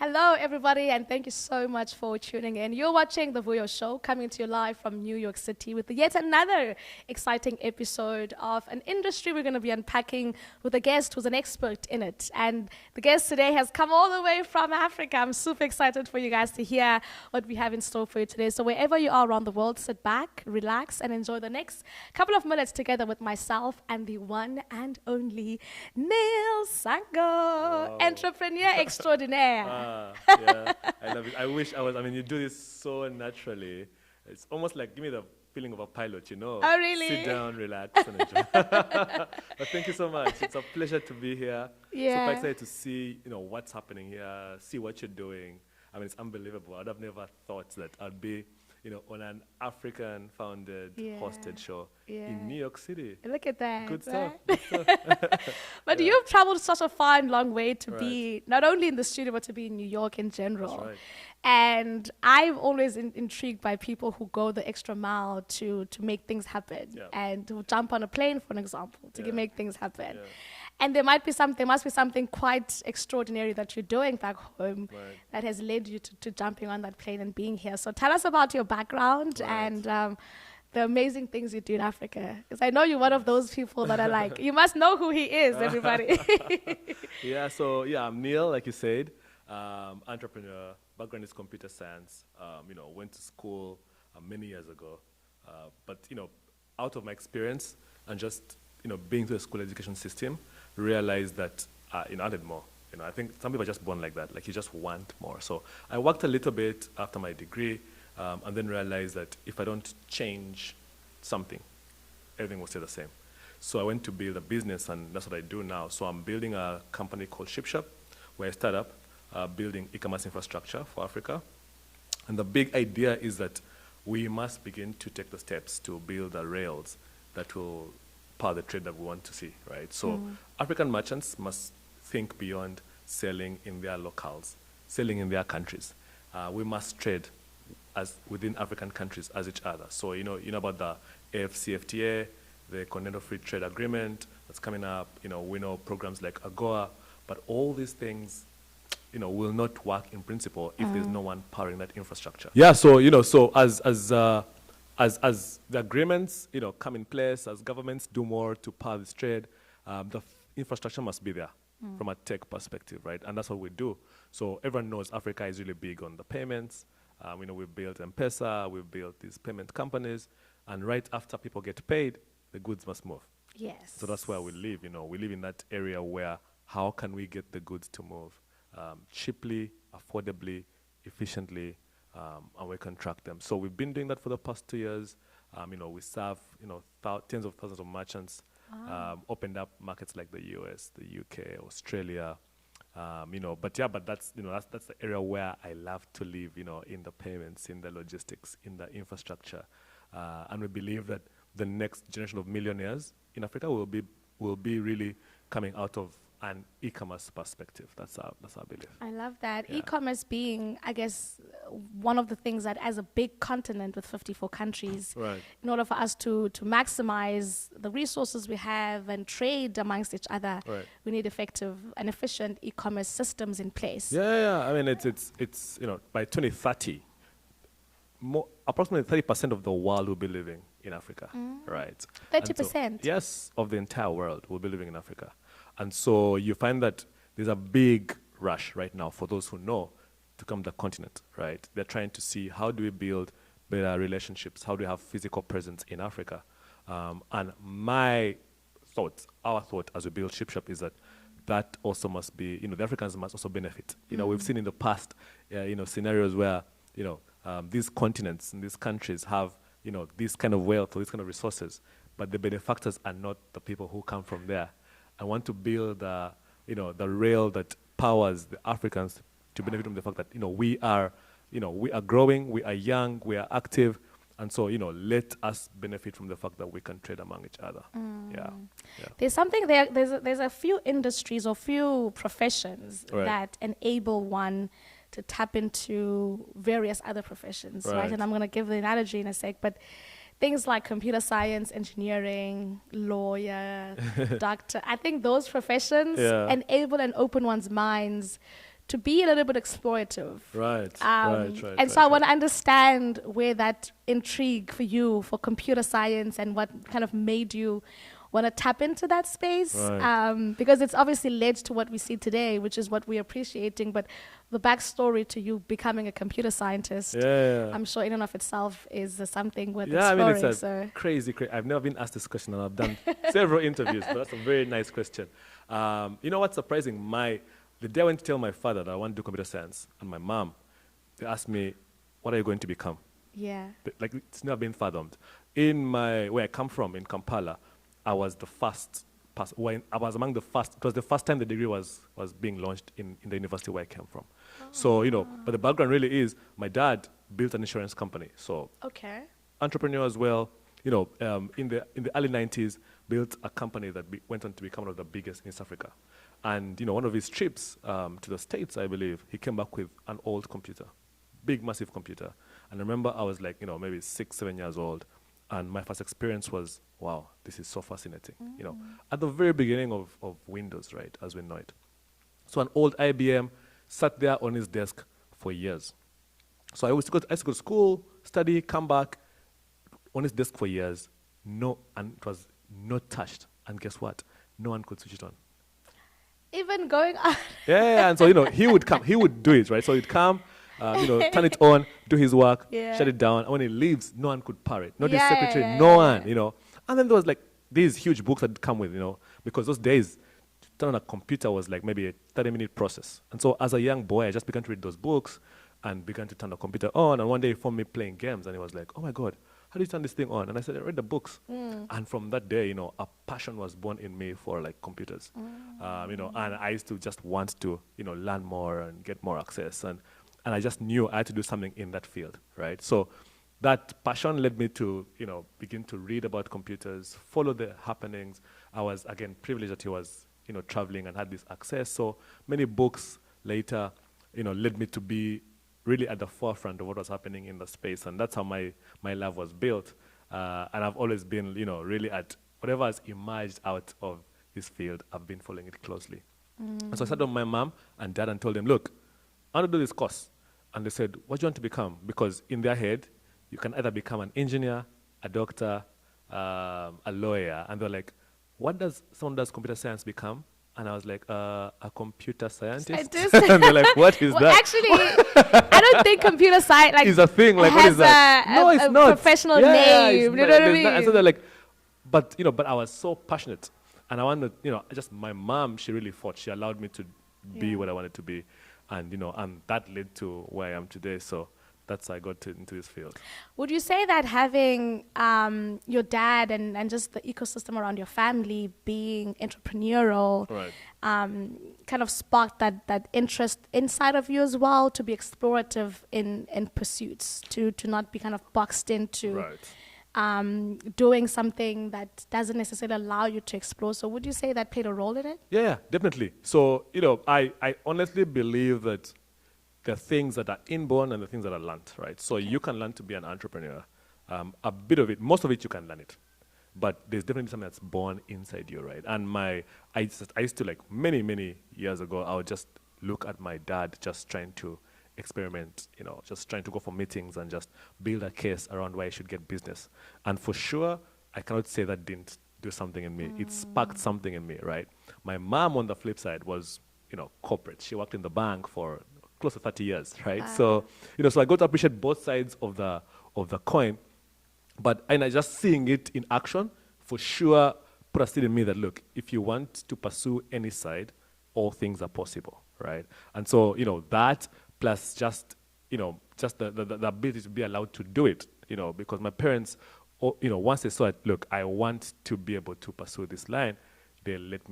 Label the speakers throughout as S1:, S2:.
S1: Hello, everybody, and thank you so much for tuning in. You're watching The Vuyo Show, coming to you live from New York City with yet another exciting episode of an industry we're going to be unpacking with a guest who's an expert in it. And the guest today has come all the way from Africa. I'm super excited for you guys to hear what we have in store for you today. So wherever you are around the world, sit back, relax, and enjoy the next couple of minutes together with myself and the one and only Niel Sanhgo, entrepreneur extraordinaire.
S2: Yeah, I love it. I wish I was. I mean, you do this so naturally. It's almost like give me the feeling of a pilot, you know.
S1: Oh, really?
S2: Sit down, relax, and enjoy. But thank you so much. It's a pleasure to be here.
S1: Yeah.
S2: Super excited to see, what's happening here, see what you're doing. I mean, it's unbelievable. I'd have never thought that I'd be, on an African-founded hosted show in New York City.
S1: Look at that.
S2: Good stuff.
S1: Right?
S2: Good stuff.
S1: But you've traveled such a far and long way to
S2: Right.
S1: be not only in the studio but to be in New York in general.
S2: That's right.
S1: And I'm always intrigued by people who go the extra mile to make things happen and to jump on a plane, for an example, to make things happen.
S2: Yeah.
S1: And there must be something quite extraordinary that you're doing back home that has led you to jumping on that plane and being here. So tell us about your background and the amazing things you do in Africa. Because I know you're one of those people that are like, you must know who he is, everybody.
S2: I'm Niel, like you said, entrepreneur, background is computer science, went to school many years ago. But out of my experience and just, being through the school education system, realized that, I needed more. I think some people are just born like that, like you just want more. So I worked a little bit after my degree, and then realized that if I don't change something, everything will stay the same. So I went to build a business, and that's what I do now. So I'm building a company called Shipshap, where I start up building e-commerce infrastructure for Africa. And the big idea is that we must begin to take the steps to build the rails that will power the trade that we want to see, right? So African merchants must think beyond selling in their locales, selling in their countries. We must trade as within African countries as each other. So you know about the AfCFTA, the Continental Free Trade Agreement that's coming up. We know programs like AGOA, but all these things, will not work in principle if there's no one powering that infrastructure. Yeah. So as the agreements, come in place, as governments do more to power this trade, the infrastructure must be there from a tech perspective, right? And that's what we do. So everyone knows Africa is really big on the payments. We've built M-Pesa, we've built these payment companies, and right after people get paid, the goods must move.
S1: Yes.
S2: So that's where we live. We live in that area where how can we get the goods to move cheaply, affordably, efficiently, and we can track them. So we've been doing that for the past 2 years. We serve, tens of thousands of merchants, opened up markets like the US, the UK, Australia, but that's the area where I love to live, in the payments, in the logistics, in the infrastructure. And we believe that the next generation of millionaires in Africa will be really coming out of an e-commerce perspective. That's our belief.
S1: I love that.
S2: Yeah.
S1: E-commerce being, I guess, one of the things that as a big continent with 54 countries,
S2: Right.
S1: in order for us to maximize the resources we have and trade amongst each other,
S2: Right.
S1: we need effective and efficient e-commerce systems in place.
S2: Yeah. I mean, it's by 2030, approximately 30% of the world will be living in Africa, right?
S1: 30%?
S2: Yes, of the entire world will be living in Africa. And so you find that there's a big rush right now for those who know to come to the continent, right? They're trying to see how do we build better relationships, how do we have physical presence in Africa? And our thought as we build Shipshap is that also must be, the Africans must also benefit. We've seen in the past, scenarios where, these continents and these countries have, this kind of wealth or these kind of resources, but the benefactors are not the people who come from there. I want to build, the rail that powers the Africans to benefit from the fact that, we are growing, we are young, we are active, and so, let us benefit from the fact that we can trade among each other. Yeah.
S1: There's something there. There's a few industries or few professions that enable one to tap into various other professions, right? And I'm going to give the analogy in a sec, but things like computer science, engineering, lawyer, doctor, I think those professions enable and open one's minds to be a little bit explorative.
S2: Right.
S1: And so I want to understand where that intrigue for you for computer science and what kind of made you want to tap into that space.
S2: Right.
S1: Because it's obviously led to what we see today, which is what we're appreciating. But the backstory to you becoming a computer scientist, I'm sure in and of itself is something worth exploring.
S2: I mean, it's crazy. I've never been asked this question, and I've done several interviews, but that's a very nice question. You know what's surprising? The day I went to tell my father that I want to do computer science, and my mom, they asked me, what are you going to become?
S1: Yeah.
S2: Like, it's never been fathomed. Where I come from, in Kampala, I was the first person, I was among the first, it was the first time the degree was being launched in the university where I came from. So, but the background really is, my dad built an insurance company. So, entrepreneur as well, in the early 90s, built a company that went on to become one of the biggest in East Africa. And, one of his trips to the States, I believe, he came back with an old computer, big, massive computer. And I remember I was like, maybe 6, 7 years old. And my first experience was, wow, this is so fascinating. At the very beginning of Windows, right, as we know it. So an old IBM sat there on his desk for years. So I used to go to school, study, come back, on his desk for years, and it was not touched. And guess what? No one could switch it on.
S1: Even going on.
S2: And so, he would come, he would do it, right? So he'd come, turn it on, do his work, shut it down. And when he leaves, no one could power it. Not his secretary, no one, And then there was like these huge books that come with, because those days, to turn on a computer was like maybe a 30-minute process. And so as a young boy, I just began to read those books and began to turn the computer on. And one day he found me playing games and he was like, oh my God, how do you turn this thing on? And I said, I read the books. And from that day, a passion was born in me for like computers. And I used to just want to, learn more and get more access. And I just knew I had to do something in that field, right? So that passion led me to, begin to read about computers, follow the happenings. I was, again, privileged that he was, traveling and had this access. So many books later, led me to be really at the forefront of what was happening in the space. And that's how my love was built. And I've always been, really at whatever has emerged out of this field, I've been following it closely. And so I sat down with my mom and dad and told them, look, I want to do this course. And they said, what do you want to become? Because in their head, you can either become an engineer, a doctor, a lawyer. And they're like, what does someone does computer science become? And I was like, a computer scientist? And they're like, what is that?
S1: Actually, I don't think computer science
S2: is a thing. Like, what is that?
S1: No, it's not. Professional name. You know what I mean?
S2: And so they're like, but I was so passionate. And I wanted, just my mom, she really fought. She allowed me to be what I wanted to be. And, and that led to where I am today. So that's how I got into this field.
S1: Would you say that having your dad and just the ecosystem around your family being entrepreneurial kind of sparked that interest inside of you as well to be explorative in pursuits, to not be kind of boxed into doing something that doesn't necessarily allow you to explore? So would you say that played a role in it?
S2: Yeah, definitely. So, I honestly believe that there are things that are inborn and the things that are learned, right? So you can learn to be an entrepreneur. A bit of it, most of it you can learn it. But there's definitely something that's born inside you, right? And I used to, like, many years ago, I would just look at my dad just trying to experiment, just trying to go for meetings and just build a case around why I should get business. And for sure, I cannot say that didn't do something in me. It sparked something in me, right? My mom, on the flip side, was, corporate. She worked in the bank for close to 30 years, right? So, so I got to appreciate both sides of the coin. But I just seeing it in action, for sure, put a seed in me that, look, if you want to pursue any side, all things are possible, right? And so, that plus just the ability to be allowed to do it, because my parents, once they saw it, look, I want to be able to pursue this line, they gave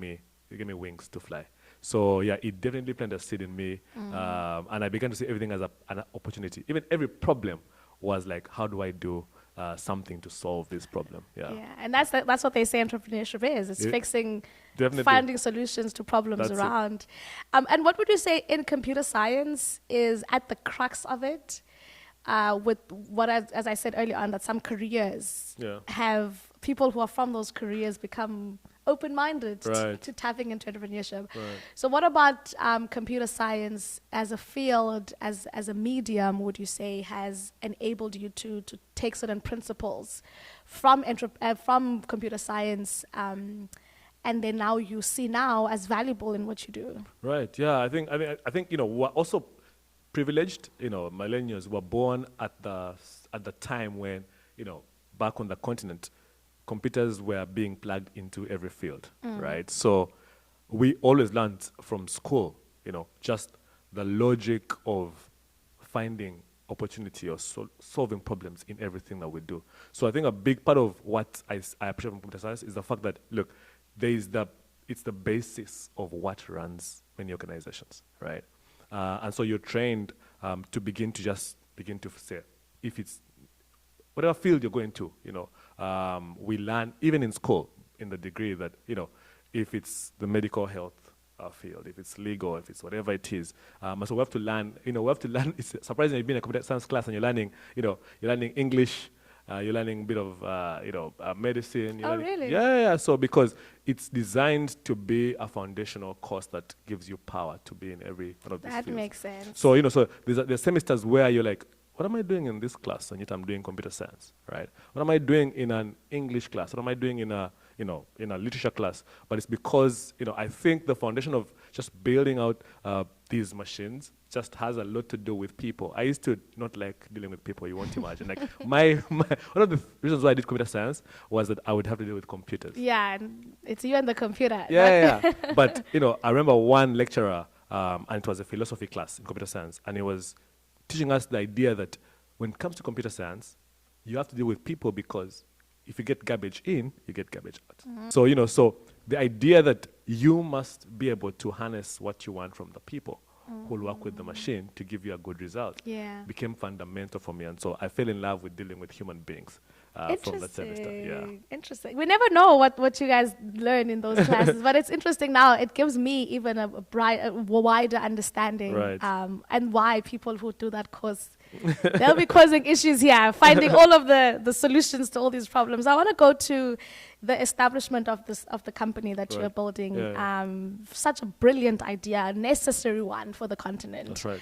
S2: me wings to fly. So yeah, it definitely planted a seed in me, and I began to see everything as an opportunity. Even every problem was like, how do I do something to solve this problem? Yeah, and
S1: that's what they say entrepreneurship is. It's fixing, finding solutions to problems around. And what would you say in computer science is at the crux of it? With what, as I said earlier on, that some careers have people who are from those careers become open-minded
S2: Right.
S1: to tapping into entrepreneurship.
S2: Right.
S1: So what about computer science as a field, as a medium, would you say has enabled you to take certain principles from from computer science and then now you see now as valuable in what you do?
S2: Right. Yeah. I think we're also privileged. Millennials were born at the time when back on the continent, computers were being plugged into every field. Right. So we always learned from school. Just the logic of finding opportunity or solving problems in everything that we do. So I think a big part of what I appreciate from computer science is the fact that, look, it's the basis of what runs many organizations, right? And so you're trained to begin to say, if it's whatever field you're going to, we learn, even in school, in the degree that, if it's the medical health field, if it's legal, if it's whatever it is. So we have to learn, it's surprising you've been in a computer science class and you're learning English, you're learning a bit of, medicine.
S1: Really?
S2: Yeah. So because it's designed to be a foundational course that gives you power to be in every one of these fields.
S1: That makes sense.
S2: So, so there's semesters where you're like, what am I doing in this class? And yet I'm doing computer science, right? What am I doing in an English class? What am I doing in a literature class? But it's because, I think the foundation of just building out these machines just has a lot to do with people. I used to not like dealing with people, you won't imagine. Like one of the reasons why I did computer science was that I would have to deal with computers.
S1: Yeah, and it's you and the computer.
S2: Yeah. But, I remember one lecturer, and it was a philosophy class in computer science, and he was teaching us the idea that when it comes to computer science, you have to deal with people because if you get garbage in, you get garbage out. So, so the idea that you must be able to harness what you want from the people who will work with the machine to give you a good result became fundamental for me. And so I fell in love with dealing with human beings from that semester. Yeah.
S1: Interesting. We never know what you guys learn in those classes, but it's interesting now. It gives me even a wider understanding and why people who do that course, they'll be causing issues here, finding all of the solutions to all these problems. I want to go to the establishment of the company that you're building. Such a brilliant idea, a necessary one for the continent.
S2: That's right.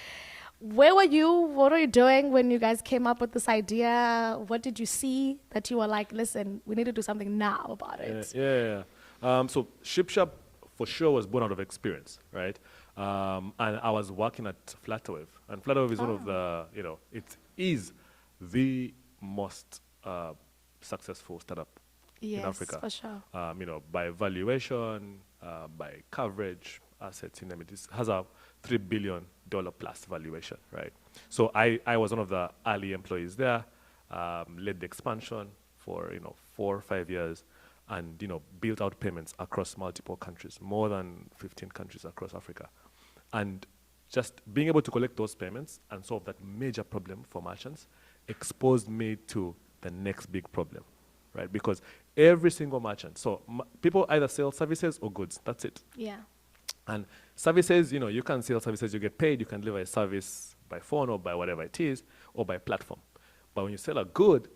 S1: Where were you? What were you doing when you guys came up with this idea? What did you see that you were like, listen, we need to do something now about it?
S2: Yeah. So Shipshap for sure was born out of experience, right? And I was working at Flutterwave. And Flutterwave is one of the, it is the most successful startup in Africa.
S1: For sure.
S2: By valuation, by coverage, assets, it has a $3 billion plus valuation, right? So I was one of the early employees there, led the expansion for 4 or 5 years, and built out payments across multiple countries, more than 15 countries across Africa, and just being able to collect those payments and solve that major problem for merchants exposed me to the next big problem, right? Because every single merchant, so people either sell services or goods. That's it.
S1: Yeah.
S2: And services, you can sell services, you get paid, you can deliver a service by phone or by whatever it is, or by platform. But when you sell a good,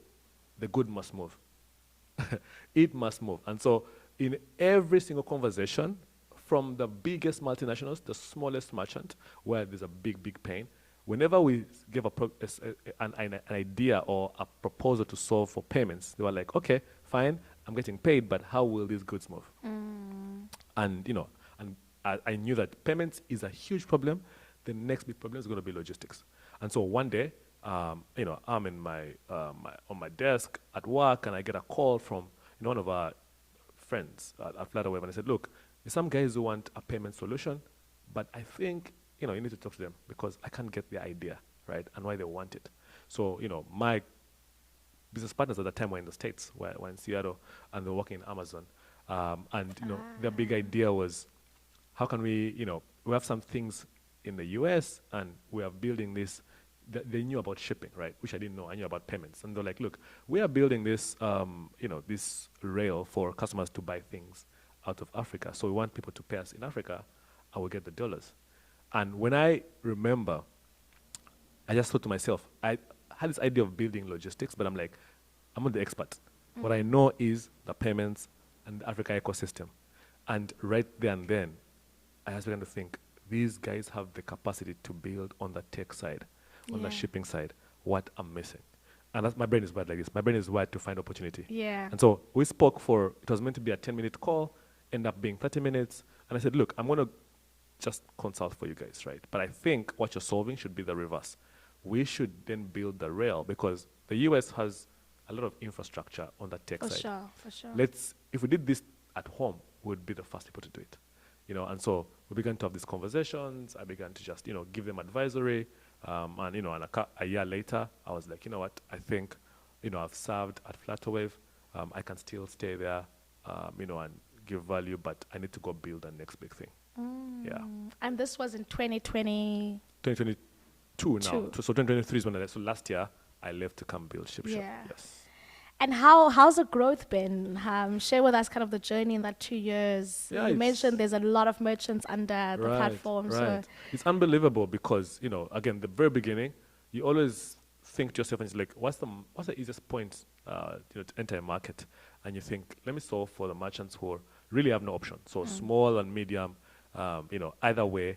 S2: the good must move. It must move. And so in every single conversation, from the biggest multinationals, the smallest merchant, where there's a big pain, whenever we give an idea or a proposal to solve for payments, they were like, okay, fine, I'm getting paid, but how will these goods move? And, I knew that payments is a huge problem. The next big problem is going to be logistics. And so one day, I'm in on my desk at work, and I get a call from one of our friends at Flutterwave, and I said, look, there's some guys who want a payment solution, but I think you need to talk to them because I can't get the idea, right, and why they want it. So my business partners at the time were in the States, were in Seattle, and they were working in Amazon, and their big idea was, how can we have some things in the US and we are building this. They knew about shipping, right? Which I didn't know. I knew about payments. And they're like, look, we are building this, this rail for customers to buy things out of Africa. So we want people to pay us in Africa and we'll get the dollars. And when I remember, I just thought to myself, I had this idea of building logistics, but I'm like, I'm not the expert. What I know is the payments and the Africa ecosystem. And right there and then, I was began to think, these guys have the capacity to build on the tech side, on the
S1: Yeah.
S2: shipping side, what I'm missing. And that's, my brain is wired like this. My brain is wired to find opportunity.
S1: Yeah.
S2: And so we spoke for, it was meant to be a 10-minute call, ended up being 30 minutes. And I said, look, I'm going to just consult for you guys, right? But I think what you're solving should be the reverse. We should then build the rail because the US has a lot of infrastructure on the tech
S1: For
S2: side.
S1: sure. For sure.
S2: If we did this at home, we'd be the first people to do it. And so we began to have these conversations. I began to just, give them advisory. And a year later, I was like, you know what, I think, I've served at Flutterwave. I can still stay there, and give value, but I need to go build the next big thing. Yeah.
S1: And this was in 2020.
S2: 2022 now. So 2023 is when I left. So last year, I left to come build Shipshap.
S1: Yeah.
S2: Yes.
S1: And how's the growth been? Share with us kind of the journey in that 2 years.
S2: Yeah,
S1: You mentioned there's a lot of merchants under the platform.
S2: Right.
S1: So
S2: It's unbelievable because, again, the very beginning, you always think to yourself and it's like, what's the easiest point to enter a market? And you think, let me solve for the merchants who really have no option. So small and medium, either way,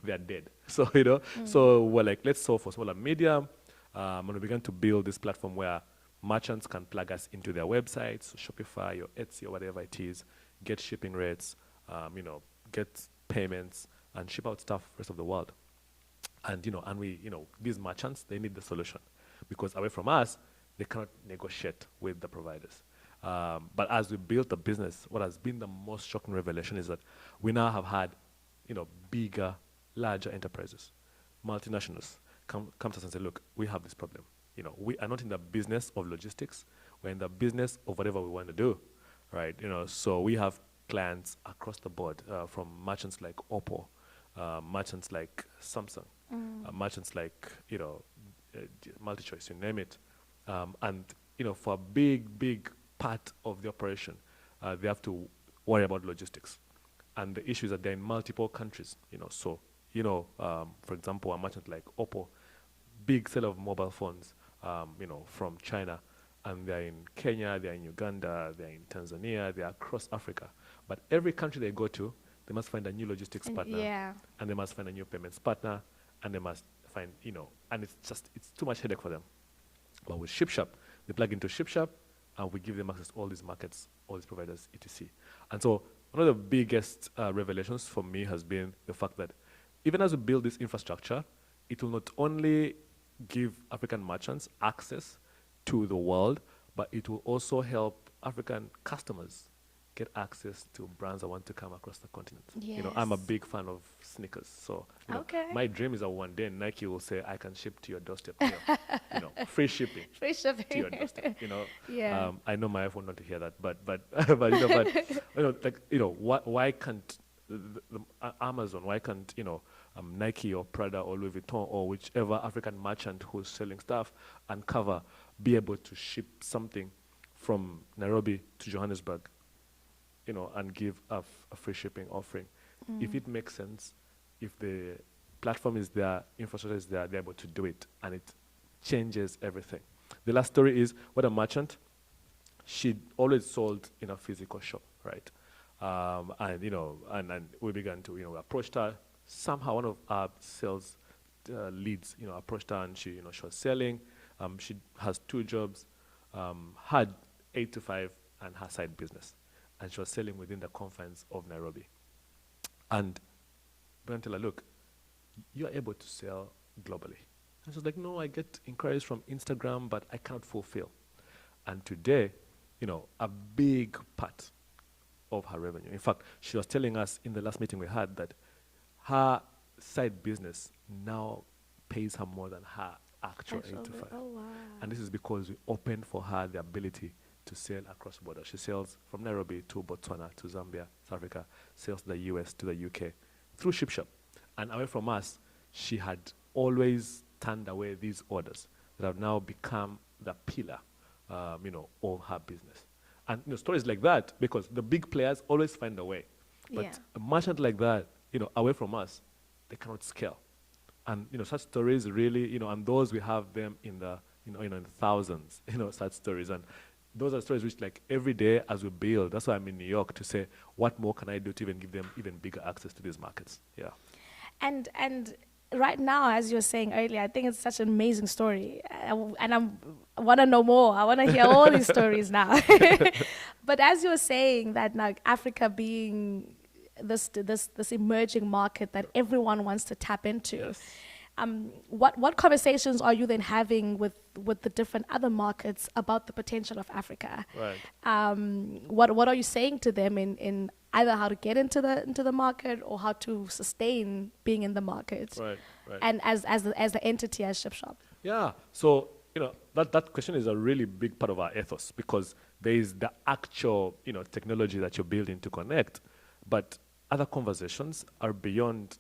S2: they're dead. So, so we're like, let's solve for small and medium. And we began to build this platform where merchants can plug us into their websites, Shopify or Etsy or whatever it is, get shipping rates, get payments, and ship out stuff rest of the world. And, and we, these merchants, they need the solution because away from us, they cannot negotiate with the providers. But as we built the business, what has been the most shocking revelation is that we now have had, bigger, larger enterprises, multinationals come to us and say, look, we have this problem. We are not in the business of logistics. We're in the business of whatever we want to do, right? So we have clients across the board, from merchants like Oppo, merchants like Samsung, merchants like, MultiChoice, you name it. And, for a big part of the operation, they have to worry about logistics. And the issue is that they're in multiple countries, So, for example, a merchant like Oppo, big seller of mobile phones, from China, and they're in Kenya, they're in Uganda, they're in Tanzania, they're across Africa. But every country they go to, they must find a new logistics partner, and they must find a new payments partner, and they must find, and it's too much headache for them. But with Shipshap, they plug into Shipshap, and we give them access to all these markets, all these providers, etc. And so one of the biggest revelations for me has been the fact that even as we build this infrastructure, it will not only give African merchants access to the world, but it will also help African customers get access to brands that want to come across the continent. I'm a big fan of sneakers, so my dream is that one day Nike will say, I can ship to your doorstep, free shipping.
S1: Free shipping.
S2: To your doorstep,
S1: Yeah.
S2: I know my iPhone not to hear that, but why can't Amazon, why can't, Nike or Prada or Louis Vuitton or whichever African merchant who's selling stuff and cover be able to ship something from Nairobi to Johannesburg, and give a free shipping offering. If it makes sense, if the platform is there, infrastructure is there, they're able to do it, and it changes everything. The last story is what a merchant, she always sold in a physical shop, right? And we began to, approach her. Somehow one of our sales leads, approached her, and she was selling. She has 2 jobs, had 8 to 5, and her side business. And she was selling within the confines of Nairobi. And we went to her, look, you are able to sell globally. And she was like, no, I get inquiries from Instagram, but I cannot fulfill. And today, a big part of her revenue. In fact, she was telling us in the last meeting we had that her side business now pays her more than her actual 8 to 5.
S1: Oh, wow.
S2: And this is because we opened for her the ability to sell across borders. She sells from Nairobi to Botswana, to Zambia, South Africa, sells to the US, to the UK, through Shipshap. And away from us, she had always turned away these orders that have now become the pillar, of her business. And stories like that, because the big players always find a way. But a merchant like that, away from us, they cannot scale. And such stories really, and those we have them in the, in the thousands, such stories. And those are stories which, like, every day as we build, that's why I'm in New York to say, what more can I do to even give them even bigger access to these markets? Yeah.
S1: And right now, as you were saying earlier, I think it's such an amazing story, and I want to know more. I want to hear all these stories now. But as you were saying that now Africa being this emerging market that everyone wants to tap into.
S2: Yes.
S1: What conversations are you then having with the different other markets about the potential of Africa?
S2: Right.
S1: What are you saying to them in either how to get into the market or how to sustain being in the market?
S2: Right. Right.
S1: And as the entity as Shipshap.
S2: Yeah. So, that question is a really big part of our ethos, because there is the actual, technology that you're building to connect, but other conversations are beyond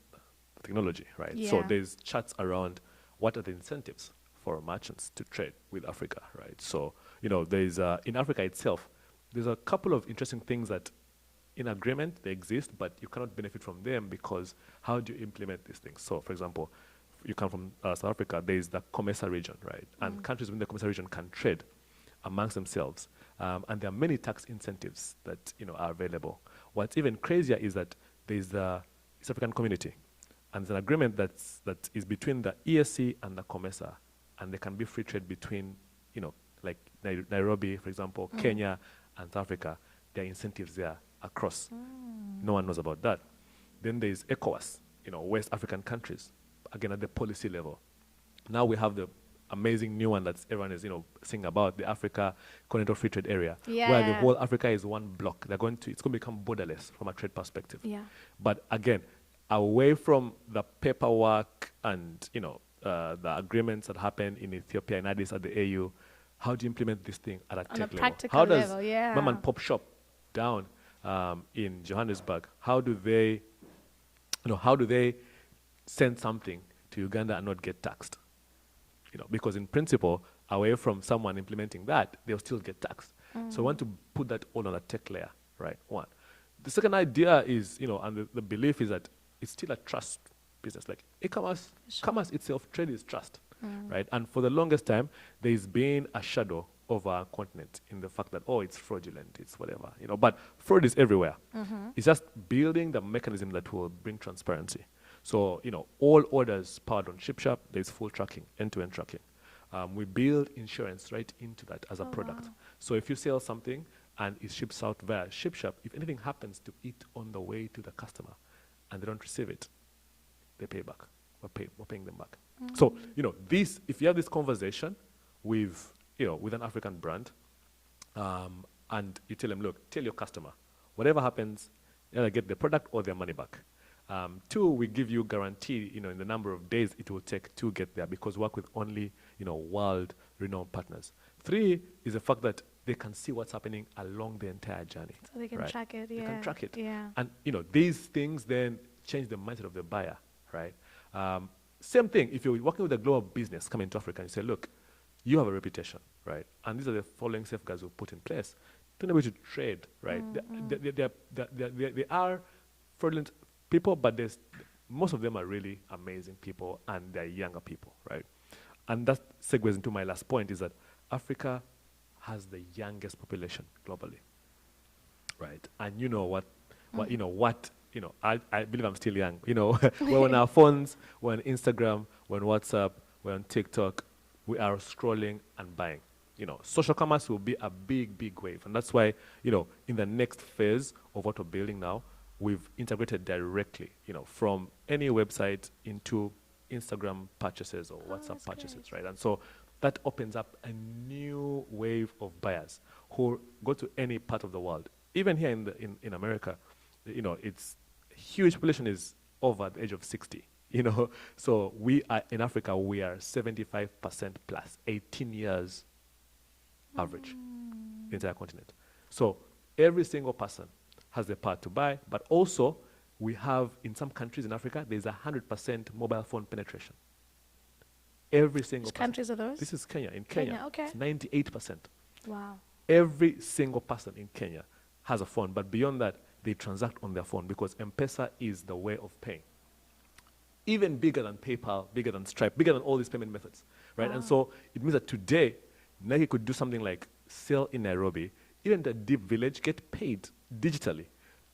S2: technology, right?
S1: Yeah.
S2: So there's chats around what are the incentives for merchants to trade with Africa, right? So, there's, in Africa itself, there's a couple of interesting things that in agreement they exist, but you cannot benefit from them because how do you implement these things? So, for example, you come from South Africa, there's the COMESA region, right? And countries within the COMESA region can trade amongst themselves. And there are many tax incentives that, are available. What's even crazier is that there's the East African community, and there's an agreement that is between the ESC and the COMESA, and there can be free trade between, like Nairobi, for example, Kenya and South Africa. There are incentives there across. No one knows about that. Then there's ECOWAS, West African countries, again at the policy level. Now we have the amazing new one that everyone is, singing about, the Africa Continental Free Trade Area, where the whole Africa is one block. It's going to become borderless from a trade perspective.
S1: Yeah.
S2: But again, away from the paperwork and, the agreements that happen in Ethiopia and Addis at the AU, how do you implement this thing at a tech level?
S1: Practical
S2: How does
S1: level, yeah.
S2: mom and pop shop down in Johannesburg, how do they send something to Uganda and not get taxed? Because in principle, away from someone implementing that, they'll still get taxed. So we want to put that all on a tech layer, right? One. The second idea is, and the belief is that it's still a trust business. Like e-commerce, commerce itself, trade is trust, right? And for the longest time, there's been a shadow over our continent in the fact that, it's fraudulent, it's whatever, but fraud is everywhere. It's just building the mechanism that will bring transparency. So, all orders powered on Shipshap, there's full tracking, end-to-end tracking. We build insurance right into that as a product.
S1: Wow.
S2: So if you sell something and it ships out via Shipshap, if anything happens to it on the way to the customer and they don't receive it, they pay back. We're paying them back. So, if you have this conversation with an African brand, and you tell them, look, tell your customer, whatever happens, either get the product or their money back. 2, we give you guarantee, in the number of days it will take to get there, because we work with only, world-renowned partners. 3 is the fact that they can see what's happening along the entire journey.
S1: So they can track it, yeah.
S2: They can track it.
S1: Yeah.
S2: And, these things then change the mindset of the buyer, right? Same thing, if you're working with a global business coming to Africa and you say, look, you have a reputation, right? And these are the following safeguards we've put in place to enable you to trade, right? They are fraudulent people, but most of them are really amazing people, and they're younger people, right? And that segues into my last point, is that Africa has the youngest population globally, right? And I believe I'm still young. We're on our phones, we're on Instagram, we're on WhatsApp, we're on TikTok, we are scrolling and buying. Social commerce will be a big, big wave. And that's why, in the next phase of what we're building now, we've integrated directly, from any website into Instagram purchases or WhatsApp purchases, right? And so that opens up a new wave of buyers who go to any part of the world. Even here in America, it's huge population is over the age of 60, So we are, in Africa, we are 75% plus, 18 years average, the entire continent. So every single person has the power to buy, but also we have, in some countries in Africa, there's 100% mobile phone penetration. Every single
S1: Which
S2: person.
S1: countries are those?
S2: This is Kenya. In Kenya,
S1: okay.
S2: it's 98%.
S1: Wow.
S2: Every single person in Kenya has a phone, but beyond that, they transact on their phone because M-Pesa is the way of paying. Even bigger than PayPal, bigger than Stripe, bigger than all these payment methods, right? And so it means that today, Nike could do something like sell in Nairobi, even the deep village, get paid digitally.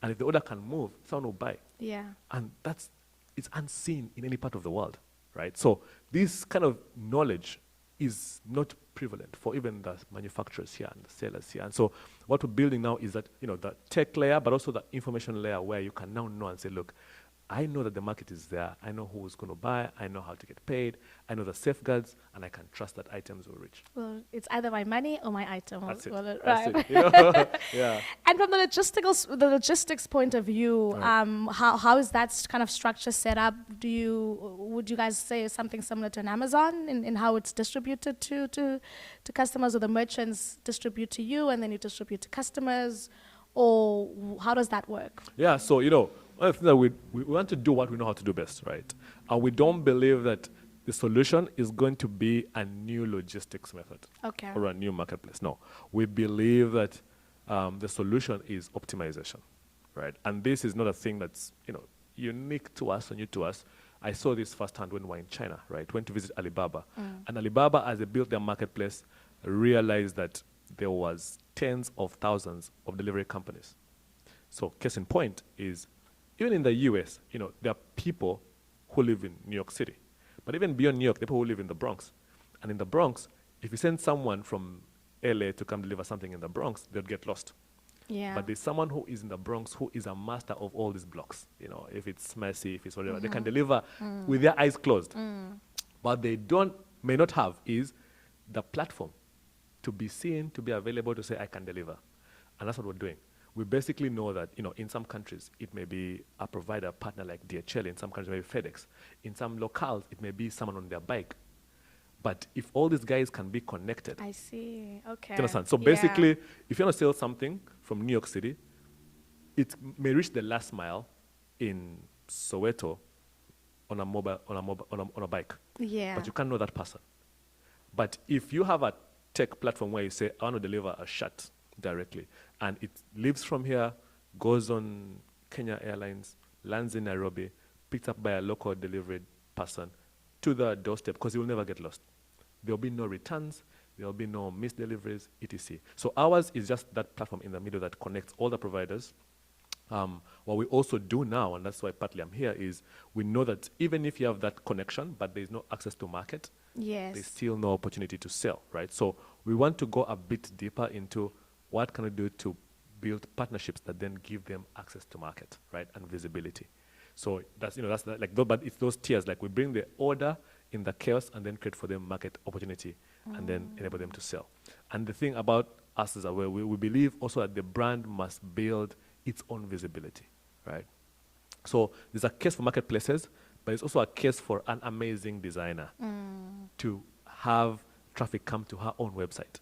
S2: And if the order can move, someone will buy.
S1: Yeah.
S2: And it's unseen in any part of the world, right? So this kind of knowledge is not prevalent for even the manufacturers here and the sellers here. And so what we're building now is that, the tech layer, but also the information layer where you can now know and say, look, I know that the market is there. I know who's going to buy. I know how to get paid. I know the safeguards, and I can trust that items will reach.
S1: Well, it's either my money or my item.
S2: That's it.
S1: Right.
S2: That's it. Yeah.
S1: And from the logistics point of view,
S2: Right.
S1: how is that kind of structure set up? Would you guys say something similar to an Amazon in how it's distributed to customers, or the merchants distribute to you and then you distribute to customers, or how does that work?
S2: Yeah, so, one of the things that we want to do what we know how to do best, right? And we don't believe that the solution is going to be a new logistics method
S1: Okay.
S2: or a new marketplace. No, we believe that the solution is optimization, right? And this is not a thing that's, unique to us or new to us. I saw this firsthand when we were in China, right? Went to visit Alibaba. And Alibaba, as they built their marketplace, realized that there was tens of thousands of delivery companies. So case in point is, even in the US, there are people who live in New York City. But even beyond New York, there are people who live in the Bronx. And in the Bronx, if you send someone from LA to come deliver something in the Bronx, they'll get lost.
S1: Yeah.
S2: But there's someone who is in the Bronx who is a master of all these blocks. If it's messy, if it's whatever, they can deliver with their eyes closed. What they may not have is the platform to be seen, to be available, to say, I can deliver. And that's what we're doing. We basically know that, in some countries, it may be a provider, partner like DHL. In some countries, maybe FedEx. In some locales, it may be someone on their bike. But if all these guys can be connected.
S1: I see. Okay.
S2: Do you understand? So basically, if you want to sell something from New York City, it may reach the last mile in Soweto on a bike.
S1: Yeah.
S2: But you can't know that person. But if you have a tech platform where you say, I want to deliver a shirt directly, and it leaves from here, goes on Kenya Airlines, lands in Nairobi, picked up by a local delivery person to the doorstep, because you will never get lost. There will be no returns, there will be no missed deliveries, etc. So ours is just that platform in the middle that connects all the providers. What we also do now, and that's why partly I'm here, is we know that even if you have that connection, but there's no access to market,
S1: Yes.
S2: there's still no opportunity to sell, right? So we want to go a bit deeper into what can we do to build partnerships that then give them access to market, right, and visibility. So but it's those tiers. Like we bring the order in the chaos and then create for them market opportunity and then enable them to sell. And the thing about us is that we believe also that the brand must build its own visibility, right? So there's a case for marketplaces, but it's also a case for an amazing designer to have traffic come to her own website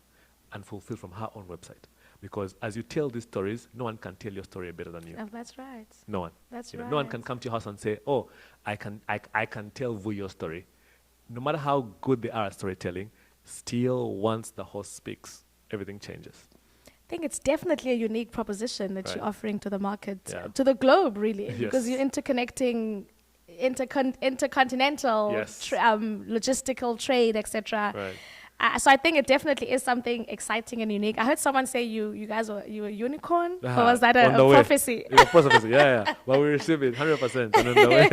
S2: and fulfill from her own website. Because as you tell these stories, no one can tell your story better than you.
S1: Oh, that's right.
S2: No one.
S1: That's
S2: No
S1: right.
S2: one can come to your house and say, oh, I can tell Vuyo's story. No matter how good they are at storytelling, still once the host speaks, everything changes.
S1: I think it's definitely a unique proposition that
S2: Right.
S1: you're offering to the market,
S2: Yeah.
S1: to the globe, really,
S2: Yes.
S1: because you're interconnecting intercontinental
S2: Yes.
S1: logistical trade, etc.
S2: Right.
S1: So I think it definitely is something exciting and unique. I heard someone say you guys were a unicorn, or was that a
S2: On the way.
S1: prophecy?
S2: It's a prophecy, yeah. But we received it 100% on the way.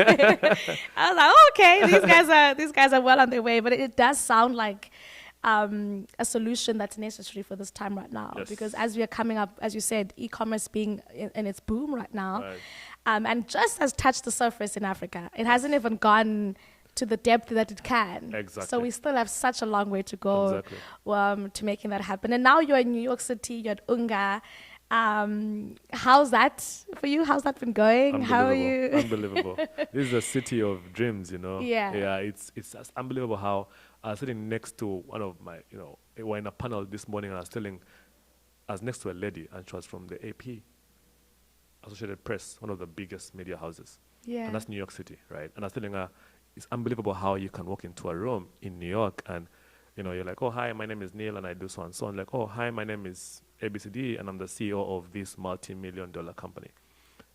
S1: I was like, oh, okay, these guys are well on their way. But it does sound like a solution that's necessary for this time right now.
S2: Yes.
S1: Because as we are coming up, as you said, e-commerce being in its boom right now,
S2: Right.
S1: and just has touched the surface in Africa. It hasn't even gone to the depth that it can.
S2: Exactly.
S1: So we still have such a long way to go
S2: Exactly.
S1: to making that happen. And now you're in New York City, you're at Unga. How's that for you? How's that been going? How are you?
S2: Unbelievable. This is a city of dreams,
S1: Yeah.
S2: Yeah, it's just unbelievable how I was sitting next to one of my, we were in a panel this morning and I was next to a lady and she was from the AP, Associated Press, one of the biggest media houses.
S1: Yeah.
S2: And that's New York City, right? And I was telling her, it's unbelievable how you can walk into a room in New York and, you're like, oh, hi, my name is Niel and I do so and so. And like, oh, hi, my name is ABCD and I'm the CEO of this multi-million-dollar company.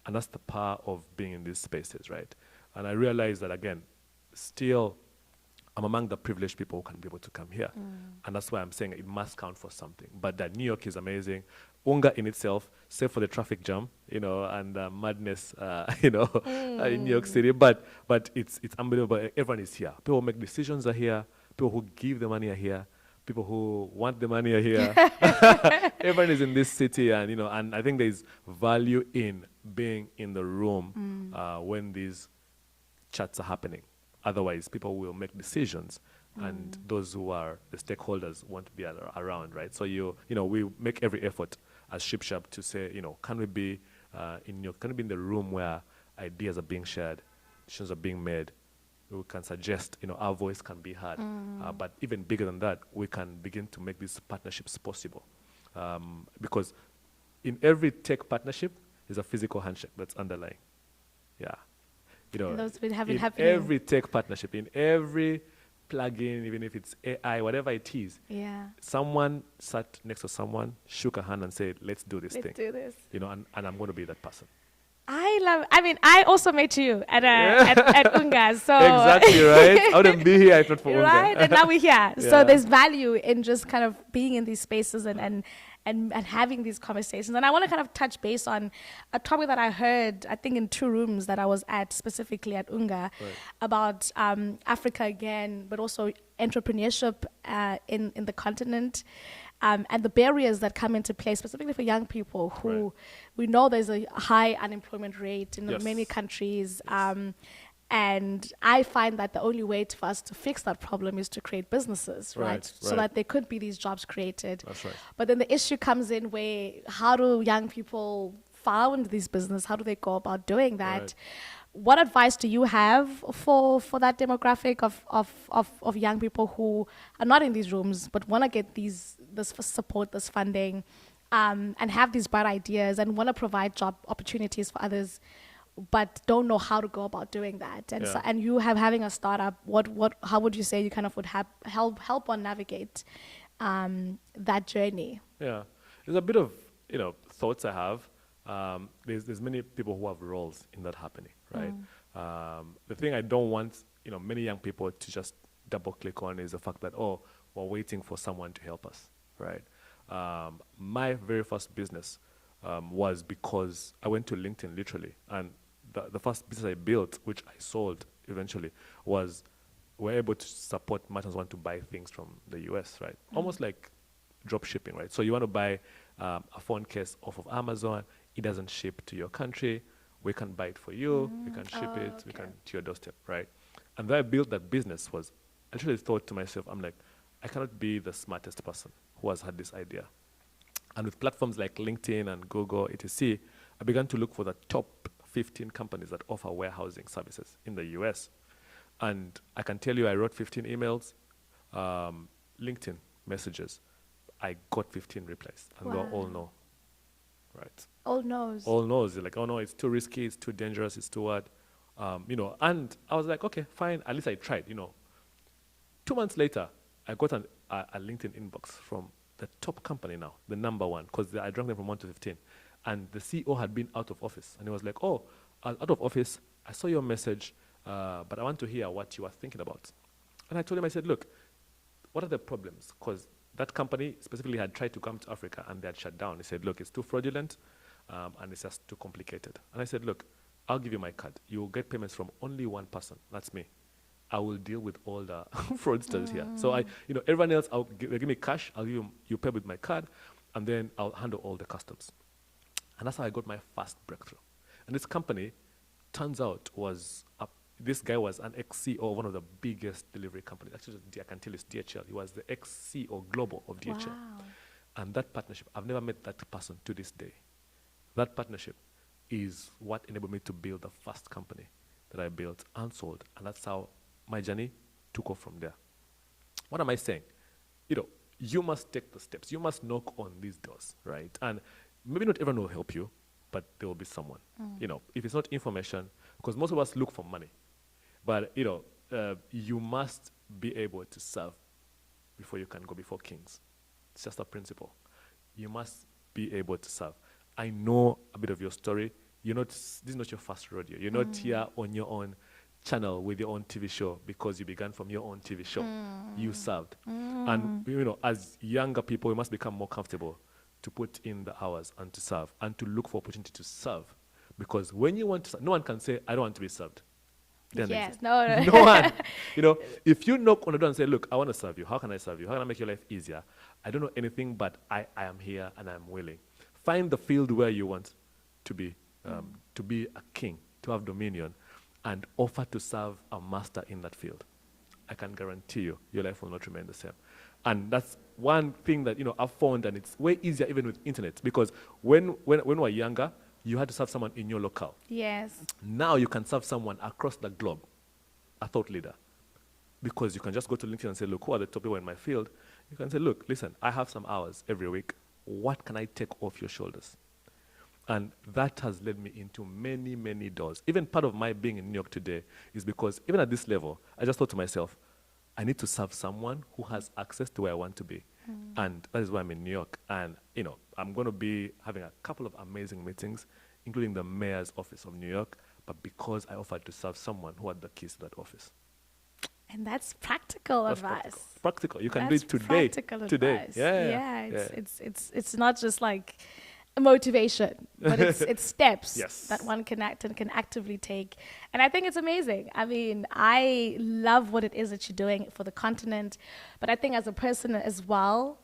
S2: And that's the power of being in these spaces, right? And I realized that, again, still I'm among the privileged people who can be able to come here. And that's why I'm saying it must count for something. But that New York is amazing. Unga in itself, save for the traffic jam, and madness, in New York City. But it's unbelievable. Everyone is here. People who make decisions are here. People who give the money are here. People who want the money are here. Everyone is in this city, and I think there's value in being in the room when these chats are happening. Otherwise, people will make decisions, and those who are the stakeholders won't be around, right? So we make every effort as Shipshap to say, can we be can we be in the room where ideas are being shared, decisions are being made. We can suggest, our voice can be heard. But even bigger than that, we can begin to make these partnerships possible. Because in every tech partnership, there's a physical handshake that's underlying. Yeah.
S1: And those been happening.
S2: Every tech partnership, in every plugin, even if it's AI, whatever it is, someone sat next to someone, shook a hand and said, let's do this thing.
S1: Let's do this.
S2: And I'm going to be that person.
S1: I also met you at Unga, so
S2: exactly, right? I wouldn't be here if not for Unga.
S1: Right, and now we're here. So there's value in just kind of being in these spaces and having these conversations. And I want to kind of touch base on a topic that I heard, I think in 2 rooms that I was at, specifically at Unga, about Africa again, but also entrepreneurship in the continent. And the barriers that come into play, specifically for young people who we know there's a high unemployment rate in many countries. And I find that the only way for us to fix that problem is to create businesses, right? So that there could be these jobs created.
S2: That's right.
S1: But then the issue comes in where, how do young people found this business? How do they go about doing that?
S2: Right.
S1: What advice do you have for that demographic of young people who are not in these rooms but want to get this support, this funding, and have these bright ideas and want to provide job opportunities for others, but don't know how to go about doing that? And and you having a startup, how would you say you kind of would help on navigate that journey?
S2: Yeah, there's a bit of thoughts I have. There's many people who have roles in that happening, right? The thing I don't want many young people to just double click on is the fact that we're waiting for someone to help us, right? My very first business was because I went to LinkedIn literally, and the first business I built, which I sold eventually, was we're able to support merchants who want to buy things from the US, right? Almost like drop shipping, right? So you want to buy a phone case off of Amazon, it doesn't ship to your country, we can buy it for you, we can ship it, we can to your doorstep, right? And when I built that business was, I actually thought to myself, I'm like, I cannot be the smartest person who has had this idea. And with platforms like LinkedIn and Google, etc., I began to look for the top 15 companies that offer warehousing services in the US. And I can tell you, I wrote 15 emails, LinkedIn messages. I got 15 replies, and they all no. Right.
S1: All no's.
S2: All no's. They're like, oh no, it's too risky, it's too dangerous, it's too what, And I was like, okay, fine. At least I tried. 2 months later, I got a LinkedIn inbox from the top company now, the number one, because I ranked them from 1 to 15, and the CEO had been out of office, and he was like, oh, out of office, I saw your message, but I want to hear what you are thinking about. And I told him, I said, look, what are the problems? Because that company specifically had tried to come to Africa and they had shut down. He said, look, it's too fraudulent and it's just too complicated. And I said, look, I'll give you my card. You will get payments from only one person. That's me. I will deal with all the fraudsters here. So everyone else, they give me cash. I'll give you pay with my card, and then I'll handle all the customs. And that's how I got my first breakthrough. And this company, turns out, this guy was an ex-CEO of one of the biggest delivery companies. Actually, I can tell it's DHL. He was the ex-CEO global of DHL.
S1: Wow.
S2: And that partnership, I've never met that person to this day. That partnership is what enabled me to build the first company that I built and sold. And that's how my journey took off from there. What am I saying? You must take the steps. You must knock on these doors, right? And maybe not everyone will help you, but there will be someone. If it's not information, because most of us look for money. But, you must be able to serve before you can go before kings. It's just a principle. You must be able to serve. I know a bit of your story. This is not your first rodeo. You're not here on your own channel with your own TV show because you began from your own TV show. You served. And, as younger people, we must become more comfortable to put in the hours and to serve and to look for opportunity to serve. Because when you want to serve, no one can say, I don't want to be served.
S1: Yes, no.
S2: No one. If you knock on the door and say, look, I want to serve you. How can I serve you? How can I make your life easier? I don't know anything, but I am here and I'm willing. Find the field where you want to be a king, to have dominion, and offer to serve a master in that field. I can guarantee you, your life will not remain the same. And that's one thing that, I've found, and it's way easier even with internet, because when we were younger, you had to serve someone in your locale.
S1: Yes.
S2: Now you can serve someone across the globe, a thought leader, because you can just go to LinkedIn and say, look, who are the top people in my field? You can say, look, listen, I have some hours every week. What can I take off your shoulders? And that has led me into many, many doors. Even part of my being in New York today is because even at this level, I just thought to myself, I need to serve someone who has access to where I want to be. And that is why I'm in New York. And, I'm going to be having a couple of amazing meetings, including the mayor's office of New York, but because I offered to serve someone who had the keys to that office.
S1: And that's practical advice.
S2: Practical. You can
S1: That's
S2: do it today.
S1: practical
S2: Today.
S1: advice.
S2: Yeah.
S1: It's not just like a motivation, but it's steps
S2: Yes.
S1: that one can act and can actively take. And I think it's amazing. I mean, I love what it is that you're doing for the continent, but I think as a person as well,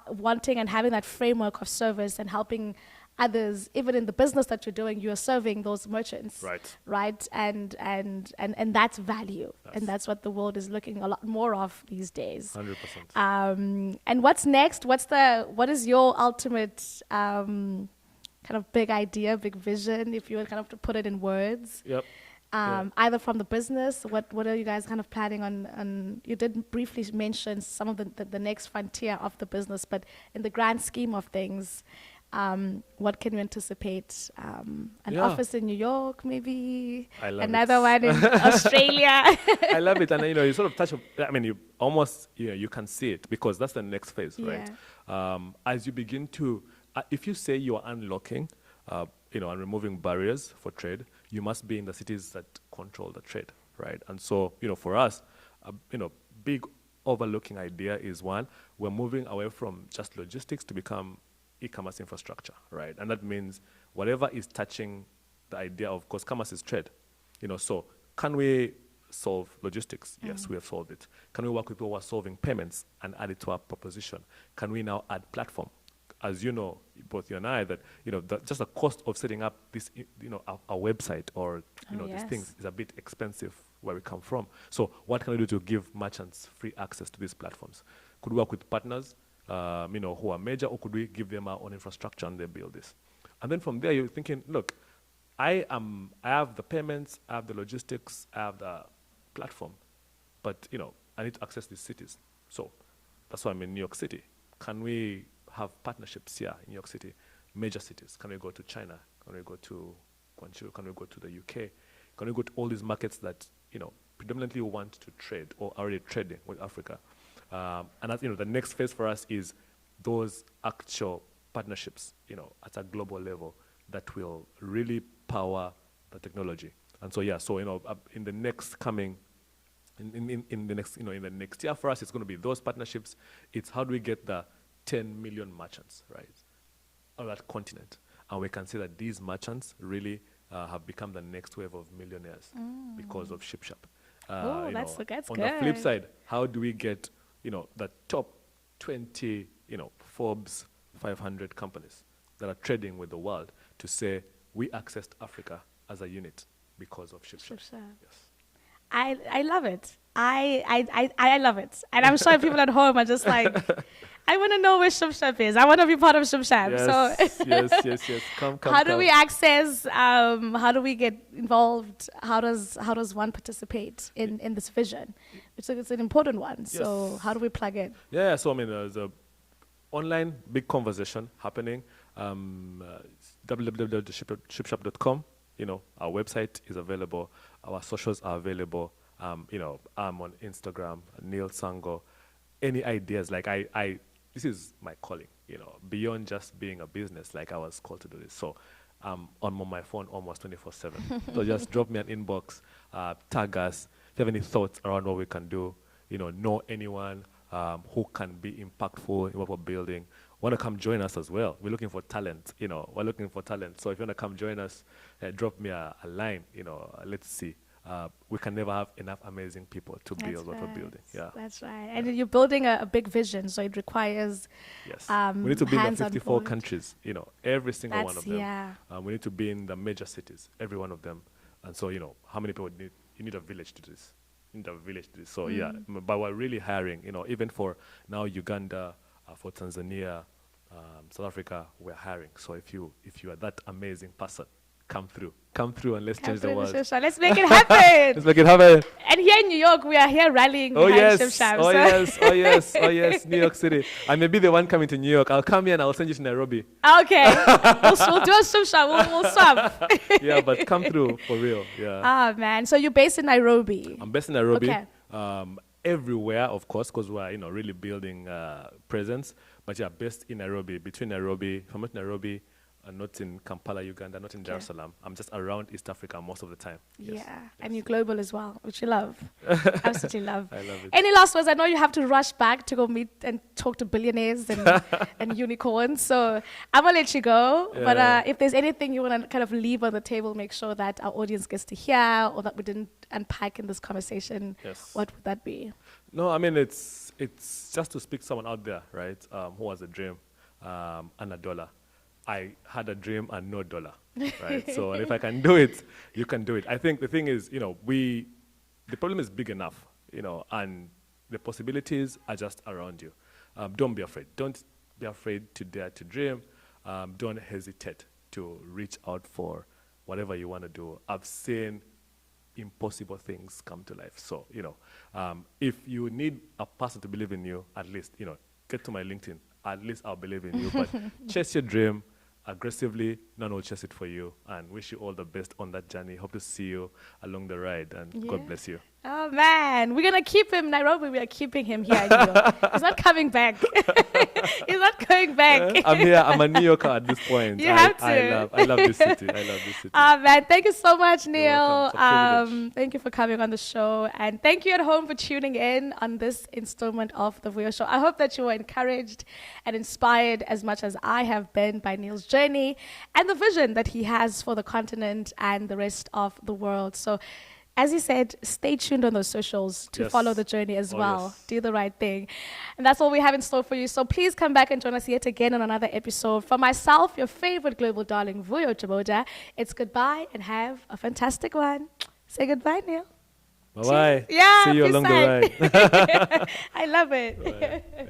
S1: wanting and having that framework of service and helping others, even in the business that you're doing, you're serving those merchants, right? And that's value, and that's what the world is looking a lot more of these days.
S2: 100%.
S1: And what's next? What is your ultimate kind of big idea, big vision, if you were kind of to put it in words?
S2: Yep.
S1: Either from the business, what are you guys kind of planning on? You did briefly mention some of the next frontier of the business, but in the grand scheme of things, what can we anticipate? An office in New York, maybe?
S2: I love
S1: another
S2: it.
S1: one in Australia?
S2: I love it. And you sort of touch on, you almost, you can see it because that's the next phase, right? As you begin to, if you say you are unlocking, and removing barriers for trade, you must be in the cities that control the trade, right? And so, for us, big overlooking idea is one, we're moving away from just logistics to become e-commerce infrastructure, right? And that means whatever is touching the idea of, because commerce is trade, so can we solve logistics? Yes, we have solved it. Can we work with people who are solving payments and add it to our proposition? Can we now add platform? As you know, both you and I, that, just the cost of setting up this, a website or, these things is a bit expensive where we come from. So what can we do to give merchants free access to these platforms? Could we work with partners, who are major, or could we give them our own infrastructure and they build this? And then from there, you're thinking, look, I have the payments, I have the logistics, I have the platform, but, I need to access these cities. So that's why I'm in New York City. Can we have partnerships here in New York City, major cities? Can we go to China? Can we go to Guangzhou? Can we go to the UK? Can we go to all these markets that, predominantly want to trade or are already trading with Africa? And as, the next phase for us is those actual partnerships, at a global level that will really power the technology. And so, in the next coming, in the next year for us, it's going to be those partnerships. It's how do we get the 10 million merchants, right, on that continent. And we can see that these merchants really have become the next wave of millionaires because of Shipshap.
S1: That's
S2: on
S1: good.
S2: the flip side, how do we get, the top 20, Forbes 500 companies that are trading with the world to say, we accessed Africa as a unit because of Shipshap. Yes.
S1: I love it. I love it. And I'm sure people at home are just like, I want to know where Shipshap is. I want to be part of Shipshap.
S2: Yes, yes. Come.
S1: How do we access? How do we get involved? How does one participate in this vision? It's an important one. Yes. So how do we plug in?
S2: Yeah. So there's a online big conversation happening. www.shipshap.com. Our website is available. Our socials are available. I'm on Instagram, Niel Sanhgo. Any ideas? This is my calling, beyond just being a business, I was called to do this. So I'm on my phone almost 24/7. So just drop me an inbox, tag us. If you have any thoughts around what we can do, know anyone who can be impactful in what we're building, want to come join us as well. We're looking for talent, we're looking for talent. So if you want to come join us, drop me a line, let's see. We can never have enough amazing people to build what we're building. Yeah,
S1: that's right. And you're building a big vision, so it requires
S2: yes. We need to be in the 54
S1: board.
S2: countries. Every single one of them.
S1: Yeah.
S2: We need to be in the major cities, every one of them. And so how many people need? You need a village to do this. You need a village to do this. So yeah, but we're really hiring. Even for now Uganda, for Tanzania, South Africa, we're hiring. So if you are that amazing person, come through and let's change the world.
S1: Let's make it happen.
S2: Let's make it happen.
S1: And here in New York, we are here rallying behind Shipshap.
S2: Oh yes, New York City. I may be the one coming to New York. I'll come here and I'll send you to Nairobi.
S1: Okay, we'll do a Shipshap. We'll swap.
S2: Yeah, but come through for real. Yeah.
S1: Ah man, so you're based in Nairobi.
S2: I'm based in Nairobi.
S1: Okay.
S2: Everywhere, of course, because we're really building presence. But yeah, based in Nairobi. Between Nairobi, from Nairobi. Not in Kampala, Uganda, not in Dar es Salaam. I'm just around East Africa most of the time.
S1: Yes.
S2: Yes.
S1: And you're global as well, which you love. Absolutely love.
S2: I love it.
S1: Any last words? I know you have to rush back to go meet and talk to billionaires and unicorns. So I'm going to let you go.
S2: Yeah.
S1: But if there's anything you want to kind of leave on the table, make sure that our audience gets to hear or that we didn't unpack in this conversation,
S2: Yes.
S1: what would that be?
S2: No, I mean, it's just to speak to someone out there, right, who has a dream and a dollar. I had a dream and no dollar, right? So if I can do it, you can do it. I think the thing is, the problem is big enough, and the possibilities are just around you. Don't be afraid. Don't be afraid to dare to dream. Don't hesitate to reach out for whatever you want to do. I've seen impossible things come to life. So, if you need a person to believe in you, at least, get to my LinkedIn. At least I'll believe in you. But chase your dream aggressively. None will chase it for you. And wish you all the best on that journey. Hope to see you along the ride. And God bless you.
S1: Oh, man. We're going to keep him in Nairobi. We are keeping him here in New York. He's not coming back. He's not going back.
S2: I'm here. I'm a New Yorker at this point.
S1: You have to.
S2: I love this city. I love this city.
S1: Oh, man. Thank you so much, Niel.
S2: You're welcome.
S1: Thank you for coming on the show. And thank you at home for tuning in on this installment of the Vuyo Show. I hope that you were encouraged and inspired as much as I have been by Niel's journey and the vision that he has for the continent and the rest of the world. So, as he said, stay tuned on those socials to follow the journey as well.
S2: Yes.
S1: Do the right thing. And that's all we have in store for you. So please come back and join us yet again on another episode. For myself, your favorite global darling, Vuyo Show, it's goodbye and have a fantastic one. Say goodbye, Niel.
S2: Bye-bye.
S1: Yeah,
S2: see you
S1: peace
S2: along the
S1: out.
S2: ride.
S1: I love it.
S2: Bye. Yeah.